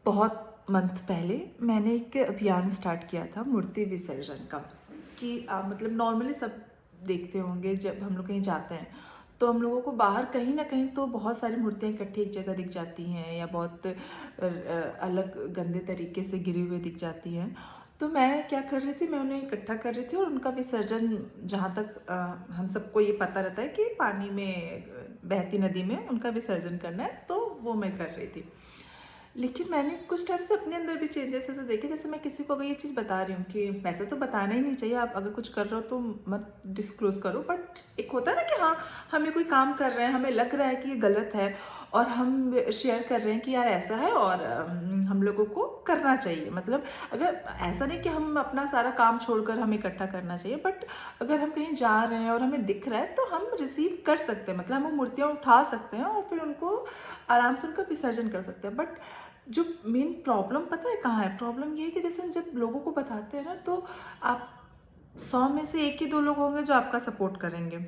बहुत मंथ पहले मैंने एक अभियान स्टार्ट किया था मूर्ति विसर्जन का। कि मतलब नॉर्मली सब देखते होंगे, जब हम लोग कहीं जाते हैं तो हम लोगों को बाहर कहीं ना कहीं तो बहुत सारी मूर्तियाँ इकट्ठी एक जगह दिख जाती हैं, या बहुत अलग गंदे तरीके से गिरी हुई दिख जाती हैं। तो मैं क्या कर रही थी, मैं उन्हें इकट्ठा कर रही थी और उनका विसर्जन, जहाँ तक हम सबको ये पता रहता है कि पानी में, बहती नदी में उनका विसर्जन करना है, तो वो मैं कर रही थी। लेकिन मैंने कुछ टाइम से अपने अंदर भी चेंजेस ऐसे देखे, जैसे मैं किसी को अगर ये चीज़ बता रही हूँ कि वैसे तो बताना ही नहीं चाहिए, आप अगर कुछ कर रहे हो तो मत डिस्क्लोज करो, बट एक होता है ना कि हाँ, हमें कोई काम कर रहे हैं, हमें लग रहा है कि ये गलत है और हम शेयर कर रहे हैं कि यार ऐसा है और हम लोगों को करना चाहिए। मतलब अगर ऐसा नहीं कि हम अपना सारा काम छोड़कर हमें इकट्ठा करना चाहिए, बट अगर हम कहीं जा रहे हैं और हमें दिख रहा है तो हम रिसीव कर सकते हैं, मतलब हम वो मूर्तियाँ उठा सकते हैं और फिर उनको आराम से उनका विसर्जन कर सकते हैं। बट जो मेन प्रॉब्लम पता है कहाँ है? प्रॉब्लम ये है कि जैसे हम जब लोगों को बताते हैं ना, तो आप 100 में से 1 ही 2 लोग होंगे जो आपका सपोर्ट करेंगे।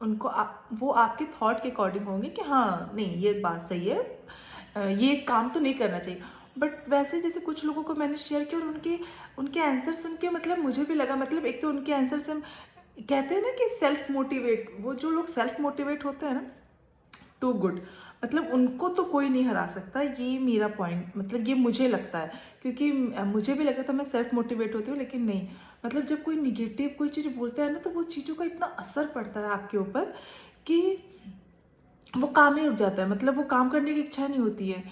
उनको वो आपके थॉट के अकॉर्डिंग होंगे कि हाँ, नहीं ये बात सही है, ये काम तो नहीं करना चाहिए। बट वैसे जैसे कुछ लोगों को मैंने शेयर किया और उनके उनके आंसर सुन के मतलब मुझे भी लगा, मतलब एक तो उनके आंसर से हम कहते हैं ना कि सेल्फ मोटिवेट, वो जो लोग सेल्फ मोटिवेट होते हैं ना, टू गुड, मतलब उनको तो कोई नहीं हरा सकता, ये मेरा पॉइंट, मतलब ये मुझे लगता है। क्योंकि मुझे भी लगता था मैं सेल्फ मोटिवेट होती हूँ, लेकिन नहीं, मतलब जब कोई निगेटिव कोई चीज़ बोलता है ना, तो वो चीज़ों का इतना असर पड़ता है आपके ऊपर कि वो काम ही रुक जाता है, मतलब वो काम करने की इच्छा नहीं होती है।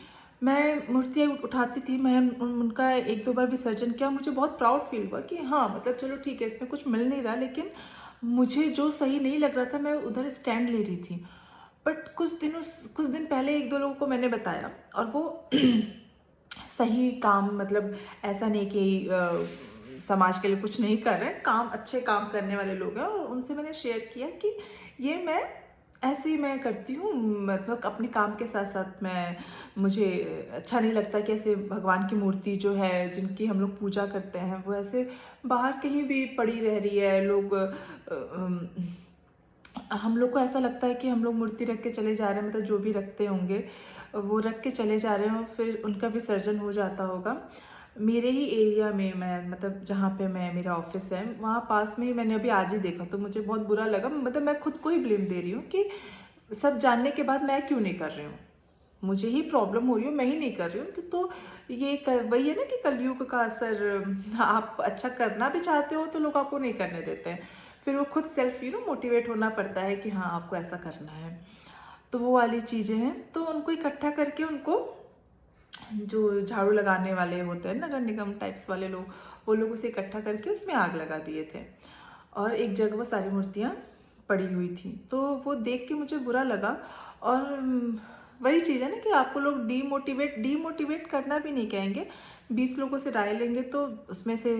मैं मूर्तियाँ उठाती थी, मैं उनका 1-2 बार विसर्जन किया, मुझे बहुत प्राउड फील हुआ कि हाँ, मतलब चलो ठीक है, इसमें कुछ मिल नहीं रहा, लेकिन मुझे जो सही नहीं लग रहा था मैं उधर स्टैंड ले रही थी। बट कुछ दिन पहले 1-2 लोगों को मैंने बताया और वो सही काम, मतलब ऐसा नहीं कि समाज के लिए कुछ नहीं कर रहे हैं, काम अच्छे काम करने वाले लोग हैं, और उनसे मैंने शेयर किया कि ये मैं ऐसे ही मैं करती हूँ, मतलब अपने काम के साथ साथ मैं, मुझे अच्छा नहीं लगता कि ऐसे भगवान की मूर्ति जो है जिनकी हम लोग पूजा करते हैं वो ऐसे बाहर कहीं भी पड़ी रह रही है। लोग हम लोग को ऐसा लगता है कि हम लोग मूर्ति रख के चले जा रहे हैं, मतलब जो भी रखते होंगे वो रख के चले जा रहे हैं और फिर उनका विसर्जन हो जाता होगा। मेरे ही एरिया में, मैं मतलब जहाँ पे मैं, मेरा ऑफिस है वहाँ पास में ही मैंने अभी आज ही देखा, तो मुझे बहुत बुरा लगा, मतलब मैं खुद को ही ब्लेम दे रही हूँ कि सब जानने के बाद मैं क्यों नहीं कर रही हूँ, मुझे ही प्रॉब्लम हो रही हो, मैं ही नहीं कर रही हूँ कि, तो ये वही है ना कि कलयुग का असर, आप अच्छा करना भी चाहते हो तो लोग आपको नहीं करने देते हैं, फिर वो खुद सेल्फ मोटिवेट होना पड़ता है कि हाँ आपको ऐसा करना है। तो वो वाली चीज़ें हैं, तो उनको इकट्ठा करके उनको, जो झाड़ू लगाने वाले होते हैं नगर निगम टाइप्स वाले लोग, वो लोग उसे इकट्ठा करके उसमें आग लगा दिए थे और एक जगह वो सारी मूर्तियाँ पड़ी हुई थी। तो वो देख के मुझे बुरा लगा। और वही चीज़ है ना कि आपको लोग डीमोटिवेट करना भी नहीं कहेंगे। 20 लोगों से राय लेंगे तो उसमें से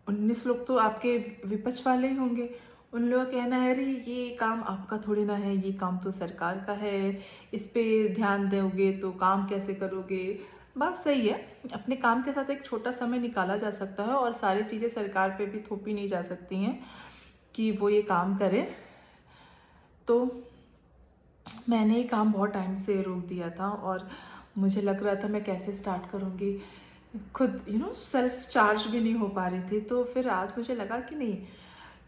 19 लोग तो आपके विपक्ष वाले ही होंगे। उन लोगों का कहना है, अरे ये काम आपका थोड़ी ना है, ये काम तो सरकार का है, इस पे ध्यान दोगे तो काम कैसे करोगे। बात सही है, अपने काम के साथ एक छोटा समय निकाला जा सकता है और सारी चीज़ें सरकार पे भी थोपी नहीं जा सकती हैं कि वो ये काम करे। तो मैंने ये काम बहुत टाइम से रोक दिया था और मुझे लग रहा था मैं कैसे स्टार्ट करूँगी, खुद सेल्फ चार्ज भी नहीं हो पा रही थी। तो फिर आज मुझे लगा कि नहीं,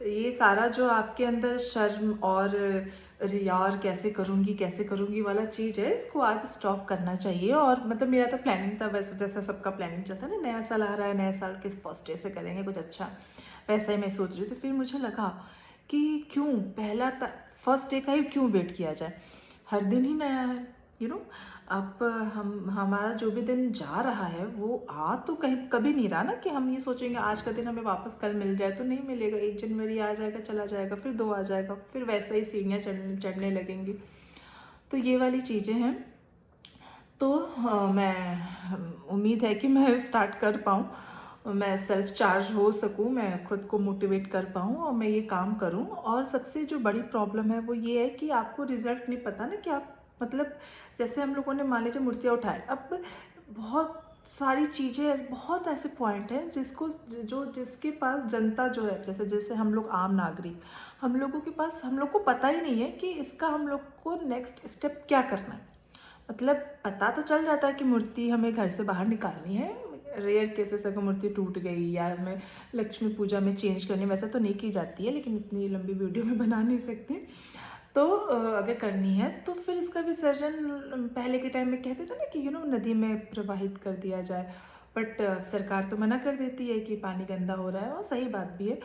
ये सारा जो आपके अंदर शर्म और रिया और कैसे करूँगी वाला चीज़ है, इसको आज स्टॉप करना चाहिए। और मतलब मेरा तो प्लानिंग था, वैसे जैसा सबका प्लानिंग चलता है ना, नया साल आ रहा है, नया साल के फर्स्ट डे से करेंगे कुछ अच्छा, वैसा ही मैं सोच रही थी। फिर मुझे लगा कि क्यों फर्स्ट डे का ही क्यों वेट किया जाए, हर दिन ही नया है। यू नो अब हम हमारा जो भी दिन जा रहा है वो आ तो कहीं कभी नहीं रहा ना, कि हम ये सोचेंगे आज का दिन हमें वापस कल मिल जाए, तो नहीं मिलेगा। 1 जनवरी आ जाएगा, चला जाएगा, फिर 2 आ जाएगा, फिर वैसे ही सीढ़ियाँ चढ़ने लगेंगी। तो ये वाली चीज़ें हैं। तो मैं उम्मीद है कि मैं स्टार्ट कर पाऊँ, मैं सेल्फ चार्ज हो सकूँ, मैं खुद को मोटिवेट कर पाऊँ और मैं ये काम करूँ। और सबसे जो बड़ी प्रॉब्लम है वो ये है कि आपको रिजल्ट नहीं पता ना, कि आप मतलब जैसे हम लोगों ने मान लीजिए मूर्तियाँ उठाए, अब बहुत सारी चीज़ें, बहुत ऐसे पॉइंट हैं जिसके पास जनता जो है, जैसे जैसे हम लोग आम नागरिक, हम लोग को पता ही नहीं है कि इसका हम लोग को नेक्स्ट स्टेप क्या करना है। मतलब पता तो चल जाता है कि मूर्ति हमें घर से बाहर निकालनी है। रेयर केसेस अगर मूर्ति टूट गई या हमें लक्ष्मी पूजा में चेंज करनी, वैसे तो नहीं की जाती है, लेकिन इतनी लंबी वीडियो में बना नहीं सकती। तो अगर करनी है तो फिर इसका विसर्जन पहले के टाइम में कहते थे ना कि नदी में प्रवाहित कर दिया जाए, बट सरकार तो मना कर देती है कि पानी गंदा हो रहा है, और सही बात भी है।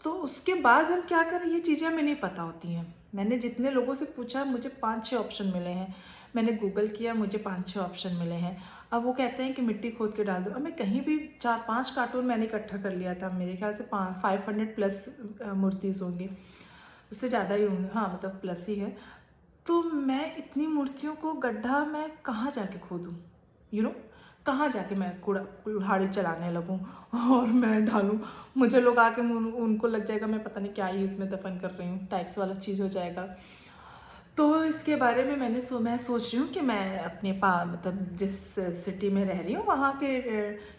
तो उसके बाद हम क्या करें, ये चीज़ें हमें नहीं पता होती हैं। मैंने जितने लोगों से पूछा, मुझे 5-6 ऑप्शन मिले हैं। मैंने गूगल किया, मुझे 5-6 ऑप्शन मिले हैं। अब वो कहते हैं कि मिट्टी खोद के डाल दो। अब मैं कहीं भी 4-5 कार्टून मैंने इकट्ठा कर लिया था, मेरे ख्याल से 500 प्लस मूर्तिज़ होंगी, उससे ज़्यादा ही होंगे, हाँ मतलब प्लस ही है। तो मैं इतनी मूर्तियों को गड्ढा मैं कहाँ जाके खोदूँ, कहाँ जाके मैं कुल्हाड़ी चलाने लगूँ और मैं डालूँ। मुझे लोग आके उनको लग जाएगा मैं पता नहीं क्या ही इसमें दफन कर रही हूँ, टाइप्स वाला चीज़ हो जाएगा। तो इसके बारे में मैं सोच रही हूँ कि मैं अपने मतलब जिस सिटी में रह रही हूँ वहाँ के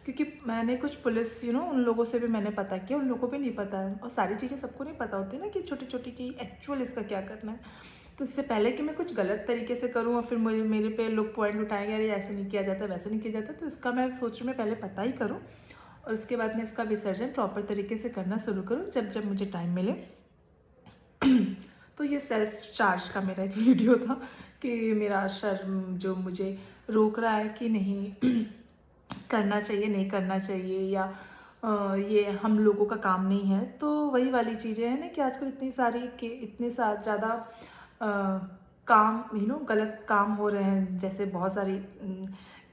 क्योंकि मैंने कुछ पुलिस उन लोगों से भी मैंने पता किया, उन लोगों को भी नहीं पता है, और सारी चीज़ें सबको नहीं पता होती ना कि छोटी छोटी की एक्चुअल इसका क्या करना है। तो इससे पहले कि मैं कुछ गलत तरीके से करूँ और फिर मेरे पे लोग पॉइंट उठाएंगे, अरे ऐसे नहीं किया जाता, वैसे नहीं किया जाता, तो इसका मैं सोच रही हूँ मैं पहले पता ही करूँ और उसके बाद मैं इसका विसर्जन प्रॉपर तरीके से करना शुरू करूँ जब जब मुझे टाइम मिले। तो ये सेल्फ चार्ज का मेरा एक वीडियो था कि मेरा शर्म जो मुझे रोक रहा है कि नहीं करना चाहिए, नहीं करना चाहिए, या ये हम लोगों का काम नहीं है। तो वही वाली चीज़ें हैं ना कि आजकल इतने ज़्यादा काम गलत काम हो रहे हैं, जैसे बहुत सारी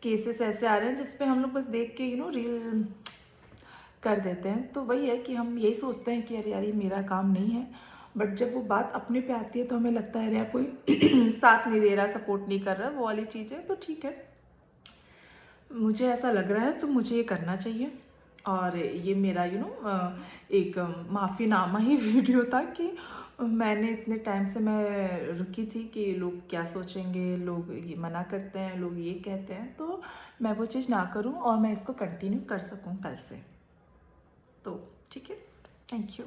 केसेस ऐसे आ रहे हैं जिस पे हम लोग बस देख के रील कर देते हैं। तो वही है कि हम यही सोचते हैं कि अरे यार ये मेरा काम नहीं है, बट जब वो बात अपने पे आती है तो हमें लगता है अरे यार कोई साथ नहीं दे रहा, सपोर्ट नहीं कर रहा, वो वाली चीज़ है। तो ठीक है, मुझे ऐसा लग रहा है तो मुझे ये करना चाहिए। और ये मेरा एक माफ़ीनामा ही वीडियो था कि मैंने इतने टाइम से मैं रुकी थी कि लोग क्या सोचेंगे, लोग ये मना करते हैं, लोग ये कहते हैं, तो मैं वो चीज़ ना करूं और मैं इसको कंटिन्यू कर सकूं कल से। तो ठीक है, थैंक यू।